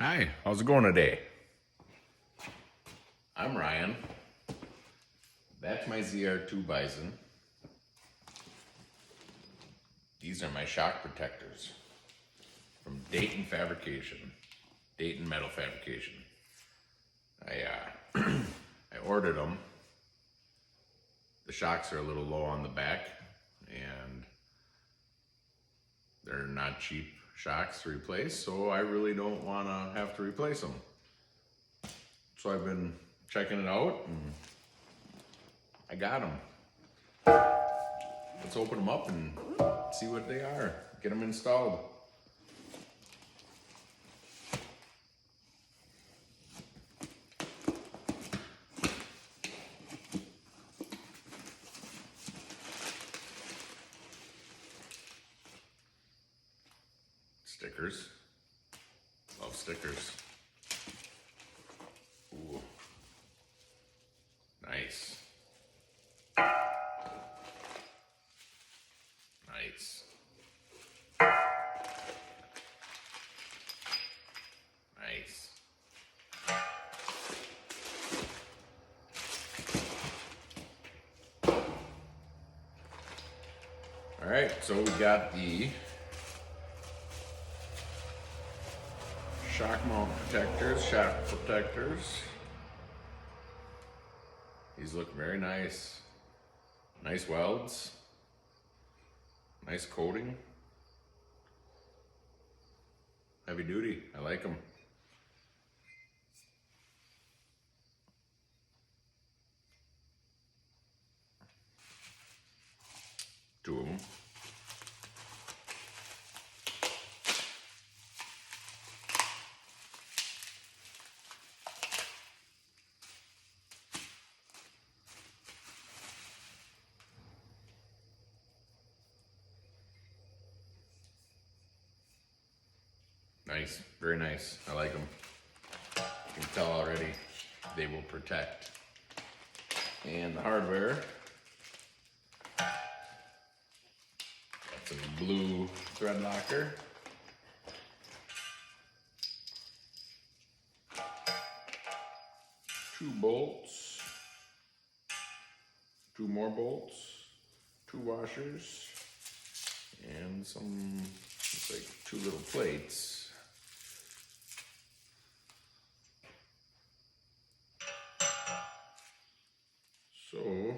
Hi, how's it going today? I'm Ryan. That's my ZR2 Bison. These are my shock protectors from Datin Fabrication, Datin Metal Fabrication. I ordered them. The shocks are a little low on the back and they're not cheap shocks to replace, so I really don't want to have to replace them. So I've been checking it out and I got them. Let's open them up and see what they are. Get them installed. Stickers. Love stickers. Ooh. Nice. Nice. Nice. All right, so we got the shock mount protectors, shock protectors. These look very nice. Nice welds. Nice coating. Heavy duty, I like them. Two of them. Nice, very nice. I like them. You can tell already they will protect. And the hardware, that's a blue thread locker. Two bolts, two more bolts, two washers, and some, looks like two little plates. So,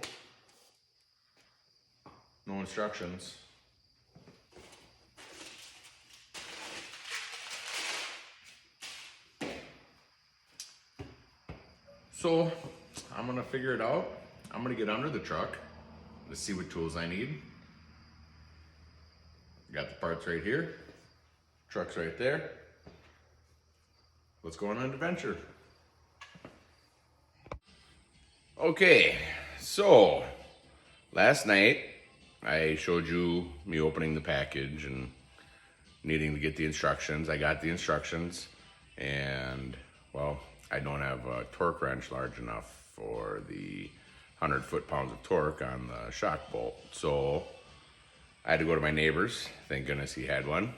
no instructions. So, I'm gonna figure it out. I'm gonna get under the truck to see what tools I need. I got the parts right here. Truck's right there. Let's go on an adventure. Okay, so last night I showed you me opening the package and needing to get the instructions. I got the instructions and, well, I don't have a torque wrench large enough for the 100 foot-pounds of torque on the shock bolt. So I had to go to my neighbor's. Thank goodness he had one,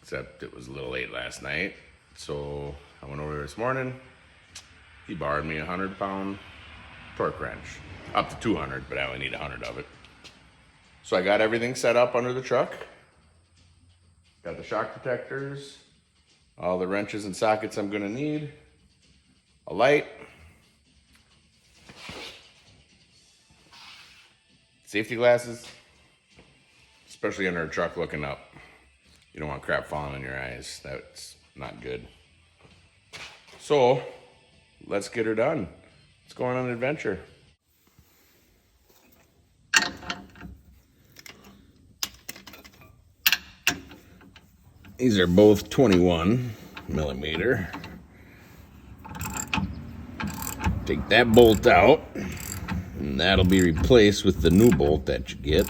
except it was a little late last night. So I went over there this morning. He borrowed me a 100-pound torque wrench, up to 200, but I only need 100 of it. So I got everything set up under the truck. Got the shock protectors, all the wrenches and sockets I'm gonna need, a light, safety glasses, especially under a truck looking up. You don't want crap falling in your eyes. That's not good. So let's get her done. Let's go on an adventure. These are both 21 millimeter. Take that bolt out, and that'll be replaced with the new bolt that you get.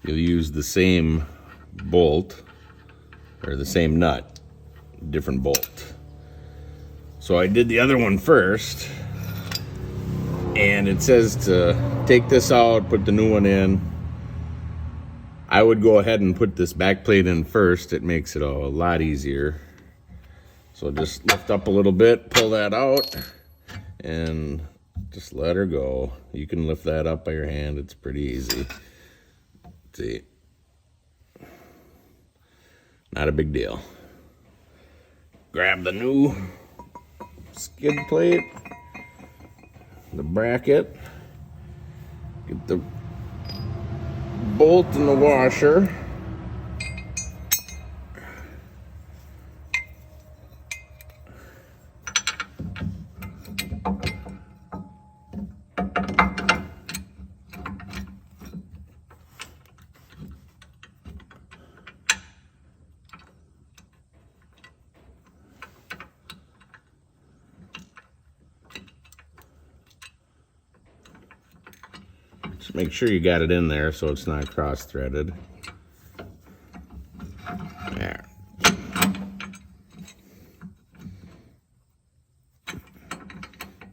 You'll use the same bolt or the same nut, different bolt. So I did the other one first, and it says to take this out, put the new one in. I would go ahead and put this back plate in first. It makes it a lot easier. So just lift up a little bit, pull that out, and just let her go. You can lift that up by your hand. It's pretty easy. See, not a big deal. Grab the new skid plate, the bracket, get the bolt in the washer. Just make sure you got it in there so it's not cross-threaded. There.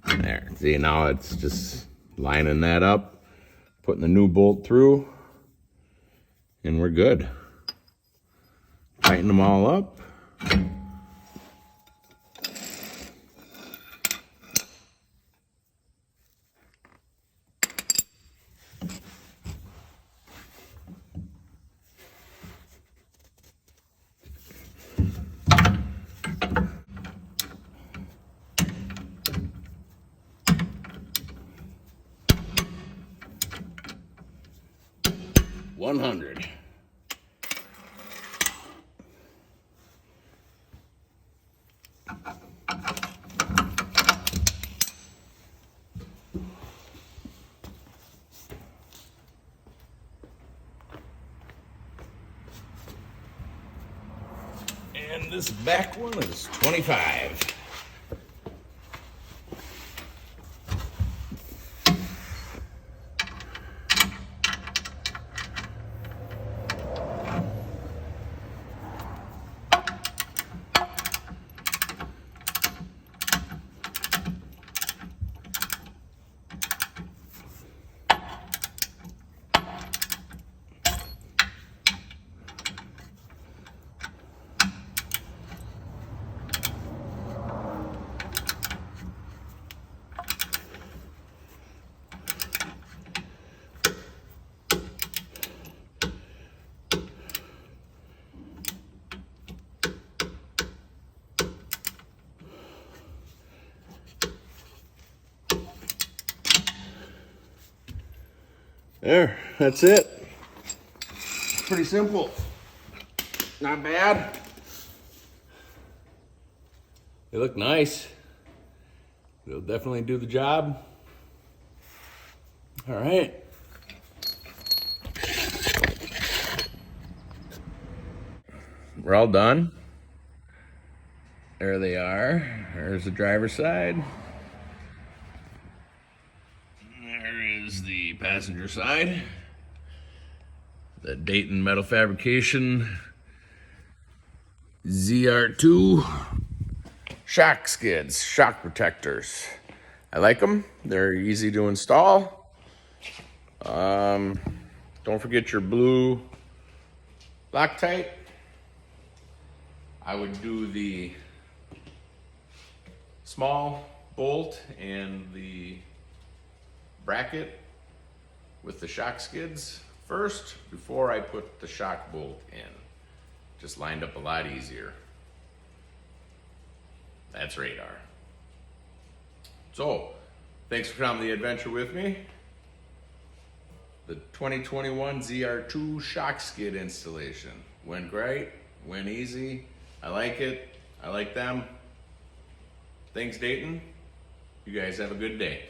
There. See, now it's just lining that up, putting the new bolt through, and we're good. Tighten them all up. $100. And this back one is $25. There, that's it. Pretty simple. Not bad. They look nice. They'll definitely do the job. All right. We're all done. There they are. There's the driver's side. There is the passenger side. The Datin Metal Fabrication ZR2 shock skids, shock protectors. I like them. They're easy to install. Don't forget your blue Loctite. I would do the small bolt and the bracket with the shock skids first before I put the shock bolt in. Just lined up a lot easier. That's radar. So, thanks for coming on the adventure with me. The 2021 ZR2 shock skid installation. Went great, went easy. I like it, I like them. Thanks, Datin. You guys have a good day.